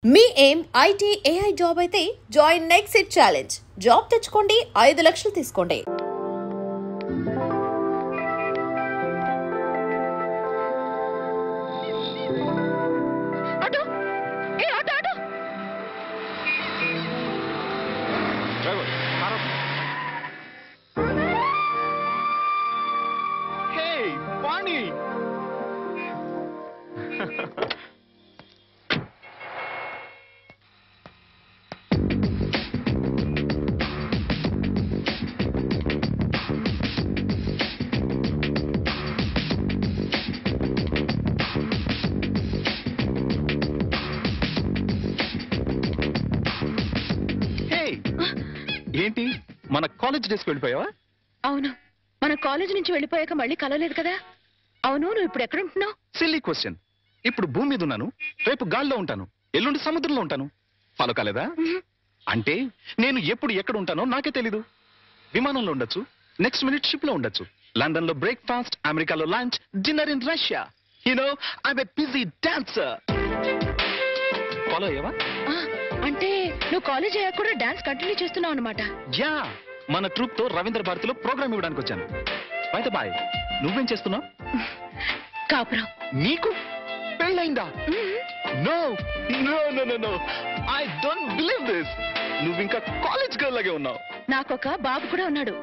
మీ ఏం IT AI job అయితే join next it challenge. Job తెచ్చుకోండి, 5 లక్షలు తీసుకోండి. ఏంటి మన కాలేజ్ డేస్కి వెళ్ళిపోయావా? అవును, మన కాలేజ్ నుంచి వెళ్ళిపోయాక మళ్ళీ కలవలేదు కదా. అవును, నువ్వు ఇప్పుడు ఎక్కడ ఉంటున్నావు? Silly question. ఇప్పుడు భూమి మీద ఉన్నాను, రేపు గాల్లో ఉంటాను, ఎల్లుండి సముద్రంలో ఉంటాను. ఫాలో కాలేదా? అంటే నేను ఎప్పుడు ఎక్కడ ఉంటానో నాకే తెలీదు. విమానంలో ఉండొచ్చు, నెక్స్ట్ మినిట్ షిప్ లో ఉండొచ్చు, లండన్ లో బ్రేక్ఫాస్ట్, అమెరికాలో lunch, dinner in Russia. You know I'm a busy dancer. Follow అయ్యావా? అంటే నువ్వు కాలేజ్ అయ్యాక కూడా డాన్స్ కంటిన్యూ చేస్తున్నావు అనమాట. యా, మన ట్రూప్ తో రవీంద్ర భారతిలో ప్రోగ్రామ్ ఇవ్వడానికి వచ్చాను. బయట బాయ్, నువ్వేం చేస్తున్నావు? కాపురం. నీకు పెళ్ళైందా? No no no no no, I don't believe this. నువ్వు ఇంకా కాలేజ్ గర్ల్ లాగే ఉన్నావు. నాకొక బాబు కూడా ఉన్నాడు.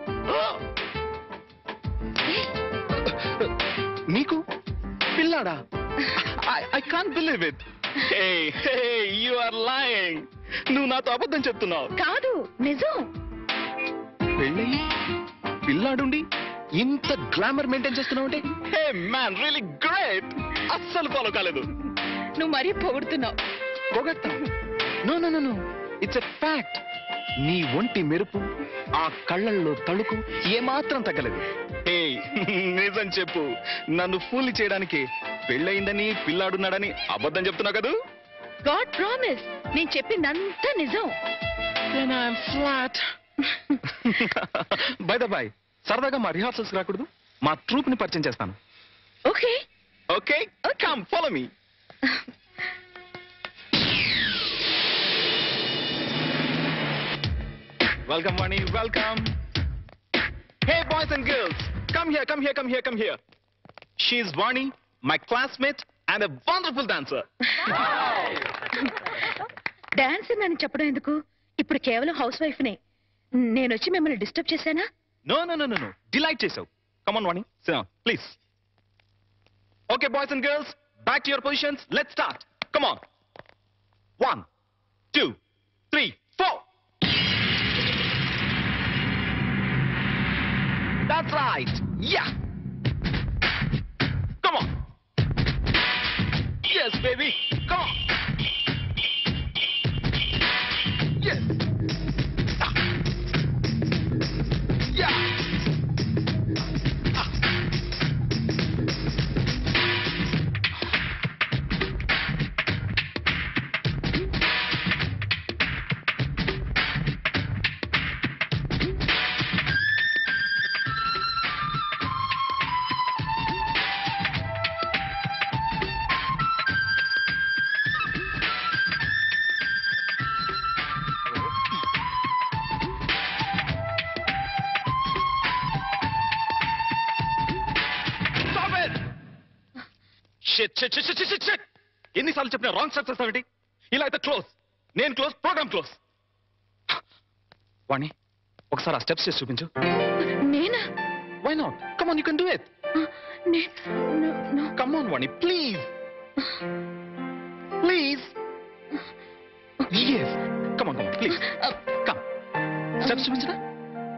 నీకు పిల్లాడా? I can't believe it. Hey, hey, you are lying. నువ్వు నాతో అబద్ధం చెప్తున్నావు. కాదు, నిజం. పెళ్ళయి పిల్లాడుండి ఇంత గ్లామర్ మెయింటైన్ చేస్తున్నావు అంటే, హే మ్యాన్, రియల్లీ గ్రేట్. అస్సలు ఫాలో కాలేదు. నువ్వు మరీ పొగుడుతున్నావు. పొగట్టా? No no no no, it's a fact. నీ ఒంటి మెరుపు, ఆ కళ్ళల్లో తళుకు ఏమాత్రం తగ్గలేదు. హే, నిజం చెప్పు. నన్ను ఫూల్ చేయడానికి పెళ్ళయిందని పిల్లాడున్నాడని అబద్ధం చెప్తున్నావు కదా? గాడ్ ప్రామిస్, నేను చెప్పిందంతా నిజం. ఫ్లాట్. బై ద బై, సరదాగా మా రిహార్సల్స్ రాకూడదు? మా ట్రూప్ ని పరిచయం చేస్తాను. Okay okay, come follow me. Welcome, Vani. Welcome. Hey, boys and girls. Come here, come here, come here, come here. She's Vani, my classmate and a wonderful dancer. Dance అని చెప్పడం ఎందుకు? ఇప్పుడు కేవలం హౌస్ వైఫ్ నే. నేను వచ్చి మిమ్మల్ని disturb చేశానా? No, no, no, no, no. Delight చేసావు. Come on, Vani. Sit down, please. Okay, boys and girls, back to your positions. Let's start. Come on. 1, 2, 3, 4. That's right. Yeah. Come on. Yes, baby. Come on. Yes. Ah. Yeah. Ah. Shit. ఎన్నిసార్లు చెప్పినా wrong steps చేస్తావేంటి? ఇలా అయితే close. నేను close, programme close. వాణి, ఒకసారి ఆ steps చేసి చూపించు. నేనా? Why not? Come on, you can do it. Come on Vani, please please. yes, come on, please. Come. Steps చూపించరా?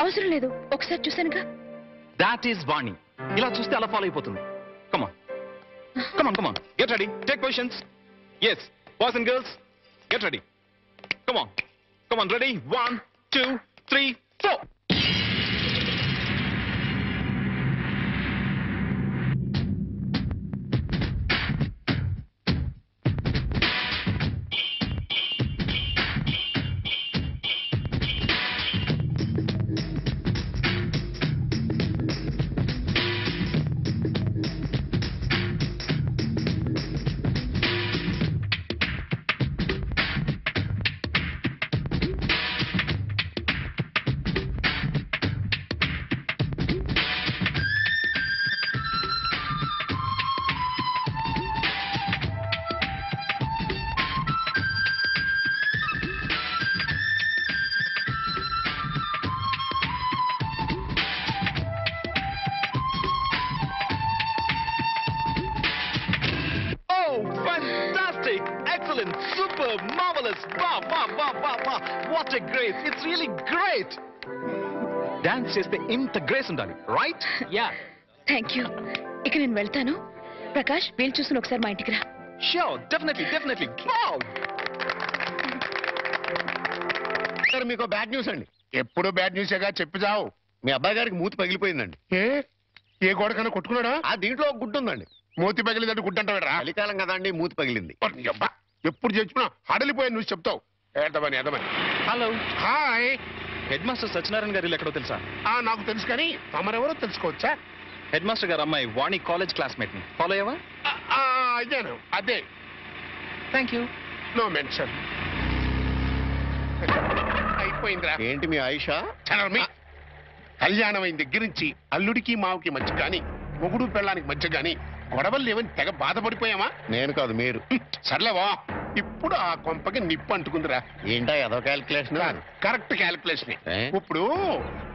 అవసరం లేదు, ఒకసారి చూసానుగా. That is Vani. ఇలా చూస్తే అలా ఫాలో అయిపోతుంది. Come on. Come on, come on. Get ready. Take positions. Yes, boys and girls, get ready. Come on. Come on, ready? 1, 2, 3, 4. Superb, marvelous, wow, wow, wow, wow, wow. What a grace, it's really great. Dance చేస్తే ఇంత grace ఉండాలి, right? Yeah. Thank you. ఇక నేను వెళ్తాను. ప్రకాష్ వీలు చూసుకుని ఒకసారి మా ఇంటికి రా. Sure, definitely. Wow. సార్ మీకు బ్యాడ్ న్యూస్ అండి. ఎప్పుడు బ్యాడ్ న్యూసేగా చెప్పి చావు. మీ అబ్బాయి గారికి మూతి పగిలిపోయిందండి. ఏ గోడకన్నా కొట్టుకున్నాడా? ఆ దీంట్లో ఒక గుడ్డు ఉందండి. మూతి పగిలిందంటే గుడ్డు అంటారా? చలికాలం కదా అండి, మూతి పగిలింది. ఎప్పుడు చచ్చినా హడలిపోయా నువ్వు చెప్తావు. ఏదమని hello. Hi. Head master Satyanarayana garu ఎక్కడో తెలుసా? నాకు తెలుసు కానీ తమరెవరో తెలుసుకోవచ్చా? హెడ్ మాస్టర్ గారు అమ్మాయి వాణి కాలేజ్ క్లాస్మేట్ ని ఫాలో అయ్యావా? అయ్యాను. అదే. Thank you. No mention. అయిపోయిందిరా. ఏంటి మీ ఆయిషా? కళ్యాణం అయిన దగ్గర నుంచి అల్లుడికి మావుకి మధ్య గాని, మొగుడు పెళ్ళానికి మధ్య గాని గొడవలు లేవని తెగ బాధపడిపోయామా? నేను కాదు, మీరు. సర్లేవా, ఇప్పుడు ఆ కొంపకి నిప్పు అంటుకుందిరా. ఏంటా ఏదో క్యాల్కులేషన్? Correct calculation. ఇప్పుడు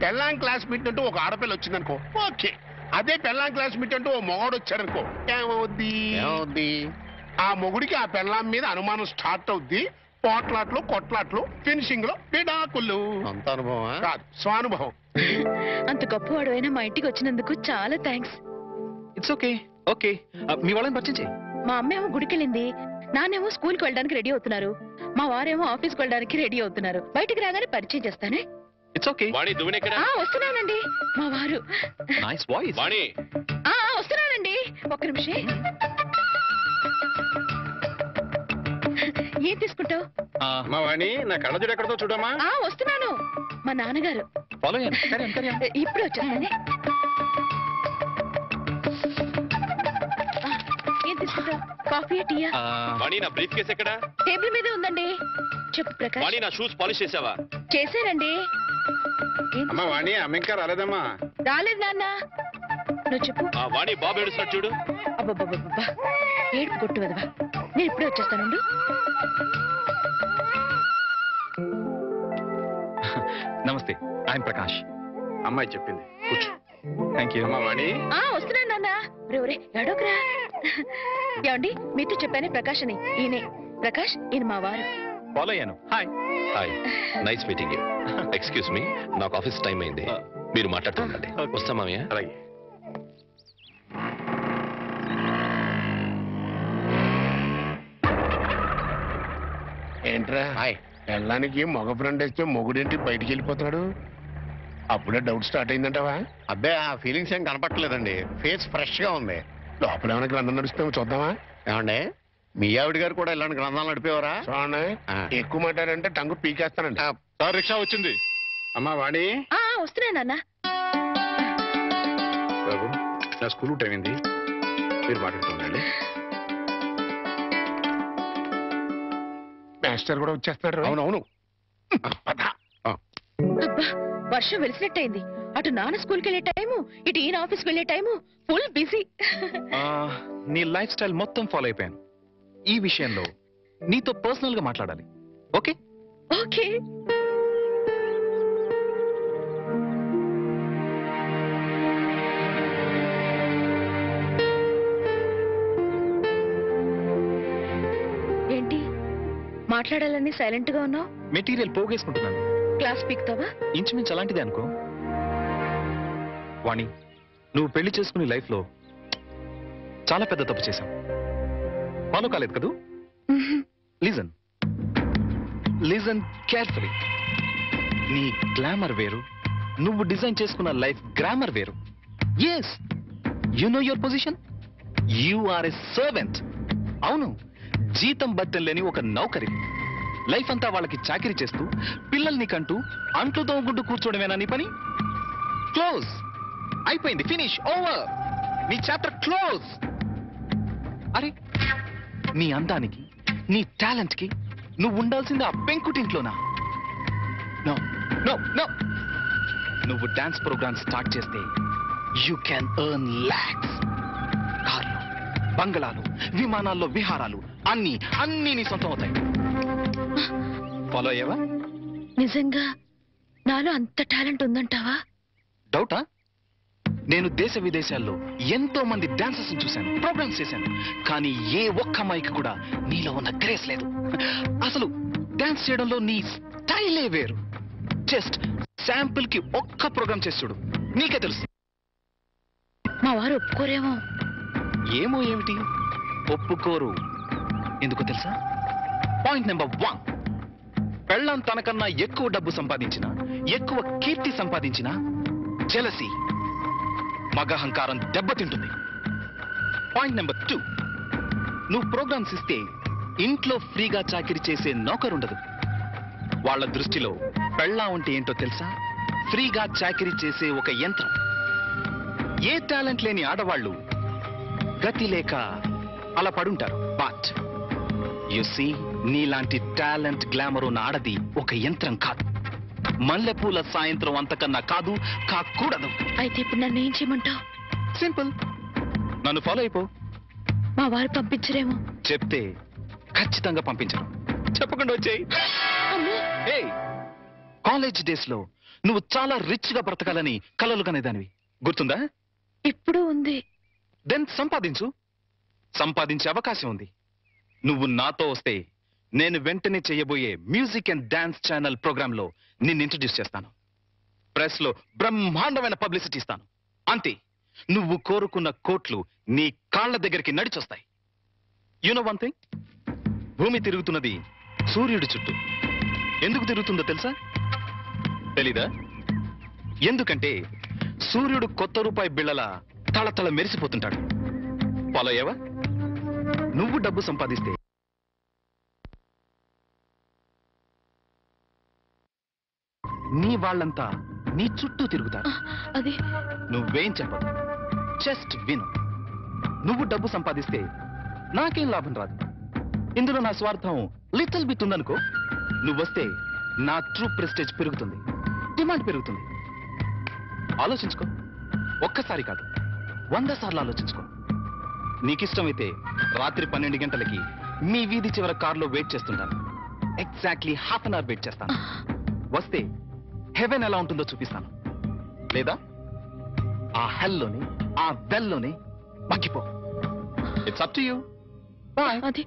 పెళ్ళాం క్లాస్ మీట్ అంటూ ఒక ఆడపిల్ల వచ్చిందనుకో, ఓకే. అదే పెళ్ళాం క్లాస్ మీట్ అంటూ ఓ మొగాడు వచ్చాడనుకో, ఏమవుద్ది? ఆ మొగుడికి ఆ పెళ్ళాం మీద అనుమానం స్టార్ట్ అవుద్ది. పోట్లాట్లు, కొట్లాట్లు, ఫినిషింగ్ లో విడాకులు. అంత అనుభవం కాదు, స్వానుభవం. అంత గొప్పవాడు అయినా మా ఇంటికి వచ్చినందుకు చాలా థ్యాంక్స్. It's okay. ఓకే, మీ వాళ్ళని పరిచయం చేయి. మా అమ్మేమో గుడికెళ్ళింది, నానేమో స్కూల్ కి వెళ్ళడానికి రెడీ అవుతున్నారు, మా వారేమో ఆఫీస్కి వెళ్ళడానికి రెడీ అవుతున్నారు. బయటికి రాగానే పరిచయం చేస్తానే. It's okay. వస్తున్నానండి. మా వారు. Nice voice. వస్తున్నానండి, ఒక్క నిమిషం. ఏం తీసుకుంటావు? మా వాణి, నా కళ్ళజోడు ఎక్కడతో చూడమ్మా. వస్తున్నాను. మా నాన్నగారు. ఫాలో అయ్యాను. ఇప్పుడు వచ్చేస్తానే. ఏం తీసుకుంటావు? కాఫీ, టీయా? వాణి, నా బ్రీఫ్ కేస్ ఎక్కడ? టేబుల్ మీదే ఉందండి. చెప్పు ప్రకాష్. వాణి, నా షూస్ పాలిష్ చేసావా? చేశానండి. అమ్మా వాణి, అమ్మ ఇంకా రాలేదమ్మా. రాలేదు నాన్న. నువ్వు చెప్పు. వాణి, బాబు ఏడుస్తున్నాడు చూడు. అబ్బబ్బబ్బబ్బా, ఏడుపు కొట్టు వదవా. నేను ఇప్పుడే వచ్చేస్తానండు. నమస్తే, ఐఎమ్ ప్రకాష్. అమ్మాయి చెప్పింది, కూర్చో. Thank you. అమ్మా వాణి. వస్తున్నాను నాన్న. రే ఎడోకరా. ఏమండి, మీతో చెప్పానే ప్రకాష్ అని. ఈయనే ప్రకాష్, ఈయన మా వారు. ఫాలో అయ్యాను. Hi. Hi, nice meeting you. Excuse me, నాకు ఆఫీస్ టైం అయింది, మీరు మాట్లాడుతూ ఉండండి. వస్తా మామయ్య. అలాగే. ఏంట్రా? హాయ్. పెళ్ళానికి మగ ఫ్రెండ్ వేస్తే మొగుడేంటి బయటికి వెళ్ళిపోతున్నాడు? అప్పుడే డౌట్ స్టార్ట్ అయిందంటావా? అబ్బే, ఆ ఫీలింగ్స్ ఏం కనపట్లేదండి. ఫేస్ ఫ్రెష్ గా ఉంది. లోపల ఏమైనా గ్రంథం నడుస్తామో చూద్దామా? ఏమండి, మీ ఆవిడ గారు కూడా ఇలాంటి గ్రంథాలు నడిపేవారా? చూడండి, ఎక్కువ మాట్లాడంటే టంగు పీకేస్తానండి. సార్, రిక్షా వచ్చింది. అమ్మా వాణి. వస్తున్నాను నాన్న. బాబు, నా స్కూల్ టైం అయింది, మీరు మాట్లాడుతుండండి. మాస్టర్ కూడా వచ్చేస్తున్నాడు. అవునవును. అబ్బా, వర్షం వెలిసినట్టయింది. అటు నాన్న స్కూల్కి వెళ్ళే టైము, ఇటు ఈయన ఆఫీస్కి వెళ్ళే టైము. Full busy. నీ లైఫ్ స్టైల్ మొత్తం ఫాలో అయిపోయాను. ఈ విషయంలో నీతో పర్సనల్ గా మాట్లాడాలి. ఓకే? ఓకే. ఏంటి మాట్లాడాలని సైలెంట్ గా ఉన్నావు? మెటీరియల్ పోగేసుకుంటున్నాను. క్లాస్ పీక్తావా? ఇంచుమించు అలాంటిదే అనుకో. వాణి, నువ్వు పెళ్లి చేసుకునే లైఫ్ లో చాలా పెద్ద తప్పు చేశావు. ఫాలో కాలేదు కదూ? Listen carefully. నీ గ్లామర్ వేరు, నువ్వు డిజైన్ చేసుకున్న లైఫ్ గ్రామర్ వేరు. Yes, you know your position. You are a servant. అవును, జీతం బత్తెం లేని ఒక నౌకరి. లైఫ్ అంతా వాళ్ళకి చాకిరీ చేస్తూ పిల్లల్ని కంటూ అంట్లు తోముకుంటూ కూర్చోవడమేనా నీ పని? క్లోజ్. అయిపోయింది, ఫినిష్, ఓవర్. నీ చాప్టర్ క్లోజ్. అరే, నీ అందానికి, నీ టాలెంట్ కి నువ్వు ఉండాల్సింది ఆ పెంకుటింట్లోనా? No no no. నువ్వు డాన్స్ ప్రోగ్రామ్ స్టార్ట్ చేస్తే యూ క్యాన్ ఎర్న్ లాక్స్. కార్లు, బంగళాలు, విమానాల్లో విహారాలు, అన్ని అన్ని నీ సొంతం అవుతాయి. ఫాలో అయ్యావా? నిజంగా నాలో అంత టాలెంట్ ఉందంటావా? డౌటా? నేను దేశ విదేశాల్లో ఎంతో మంది డాన్సర్స్ చూశాను, ప్రోగ్రామ్స్ చేశాను, కానీ ఏ ఒక్క అమ్మాయికి కూడా నీలో ఉన్న గ్రేస్ లేదు. అసలు డాన్స్ చేయడంలో నీ స్టైలే వేరు. జస్ట్ శాంపుల్ కి ఒక్క ప్రోగ్రామ్ చేసి చూడు, నీకే తెలుసు. మా వారు ఒప్పుకోరేమో. ఏమో ఏమిటి ఒప్పుకోరు, ఎందుకో తెలుసా? పాయింట్ నెంబర్ 1, పెళ్ళాం తనకన్నా ఎక్కువ డబ్బు సంపాదించిన, ఎక్కువ కీర్తి సంపాదించిన జెలసీ, మగహంకారం దెబ్బతింటుంది. పాయింట్ నెంబర్ 2, నువ్వు ప్రోగ్రామ్స్ ఇస్తే ఇంట్లో ఫ్రీగా చాకిరీ చేసే నౌకరుండదు. వాళ్ళ దృష్టిలో పెళ్ళాం అంటే ఏంటో తెలుసా? ఫ్రీగా చాకిరీ చేసే ఒక యంత్రం. ఏ టాలెంట్ లేని ఆడవాళ్ళు గతి లేక అలా పడుంటారు. బట్ యు సీ, నీలాంటి టాలెంట్ గ్లామర్ ఉన్న ఆడది ఒక యంత్రం కాదు. మల్లెపూల సాయంత్రం అంతకన్నా కాదు, కాకూడదు. అయితే ఇప్పుడు నన్ను ఏం చేయమంటావు? సింపుల్, నన్ను ఫాలో అయిపో. మా వారు పంపించరేమో. చెప్తే ఖచ్చితంగా పంపించరు. చెప్పకుండా వచ్చేయి. కాలేజ్ డేస్ లో నువ్వు చాలా రిచ్ గా బ్రతకాలని కలలు కనేదానివి, గుర్తుందా? ఇప్పుడు ఉంది. దెన్ సంపాదించు. సంపాదించే అవకాశం ఉంది. నువ్వు నాతో వస్తే నేను వెంటనే చేయబోయే music and dance channel program లో నిన్ను ఇంట్రడ్యూస్ చేస్తాను. ప్రెస్ లో బ్రహ్మాండమైన పబ్లిసిటీ ఇస్తాను. అంతే, నువ్వు కోరుకున్న కోట్లు నీ కాళ్ల దగ్గరికి నడిచొస్తాయి. యు నో వన్ థింగ్, భూమి తిరుగుతున్నది సూర్యుడి చుట్టూ. ఎందుకు తిరుగుతుందో తెలుసా? తెలీదా? ఎందుకంటే సూర్యుడు కొత్త రూపాయి బిళ్ళలా తళతళ మెరిసిపోతుంటాడు. ఫాలో అయ్యావా? నువ్వు డబ్బు సంపాదిస్తే నీ వాళ్ళంతా నీ చుట్టూ తిరుగుతారు. అది నువ్వేం చెప్పదు, జస్ట్ విను. నువ్వు డబ్బు సంపాదిస్తే నాకేం లాభం రాదు. ఇందులో నా స్వార్థం లిటిల్ బిట్ ఉందనుకో. నువ్వొస్తే నా ట్రూ ప్రెస్టేజ్ పెరుగుతుంది, డిమాండ్ పెరుగుతుంది. ఆలోచించుకో. ఒక్కసారి కాదు, 100 సార్లు ఆలోచించుకో. నీకిష్టమైతే రాత్రి 12 గంటలకి మీ వీధి చివర కారులో వెయిట్ చేస్తుంటాను. Exactly half an hour wait చేస్తాను. వస్తే హెవెన్ ఎలా ఉంటుందో చూపిస్తాను. లేదా ఆ హెల్లోనే, ఆ వెల్లోనే మగ్గిపో. It's up to you. Bye. అది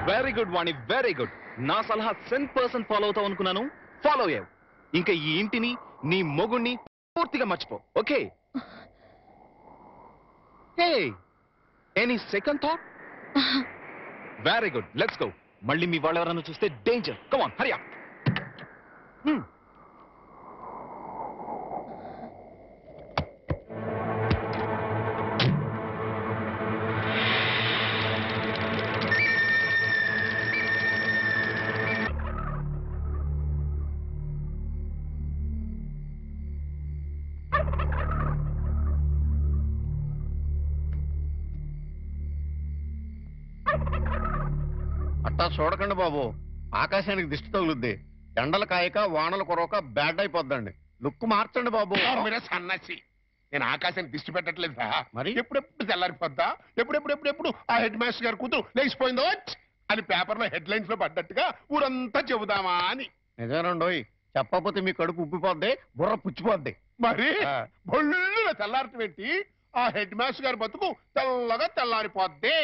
very good Vani, very good. నా సలహా 100% ఫాలో అవుతావు అనుకున్నాను. ఫాలో అయ్యావు. ఇంకా ఈ ఇంటిని, నీ మొగుణ్ణి పూర్తిగా మర్చిపో. Okay? Hey, any second thought? Very good, let's go. మళ్ళీ మీ వాళ్ళు ఎవరైనా చూస్తే danger. Come on Hari up. అట్టా చూడకండి బాబు, ఆకాశానికి దిష్టి తగులుద్ది. ఎండలు కాయక వానలు కొరవక బ్యాడ్ అయిపోద్దండి. లుక్ మార్చండి బాబు. మీరే సన్నాసి, నేను ఆకాశాన్ని దిష్టి పెట్టట్లేదా? మరి? ఎప్పుడెప్పుడు తెల్లారిపోద్దా, ఎప్పుడెప్పుడు ఆ హెడ్ మాస్టర్ గారు కూతురు లేచిపోయిందో అని పేపర్లో హెడ్ లైన్స్ లో పడ్డట్టుగా ఊరంతా చెబుదామా అని. నిజమేనండోయ్, చెప్పకపోతే మీ కడుపు ఉబ్బిపోద్ది, బుర్ర పుచ్చిపోద్ది. మరి బొల్లు తెల్లారటం ఏంటి? ఆ హెడ్ మాస్టర్ గారి బతుకు తెల్లగా తెల్లారిపోద్ది.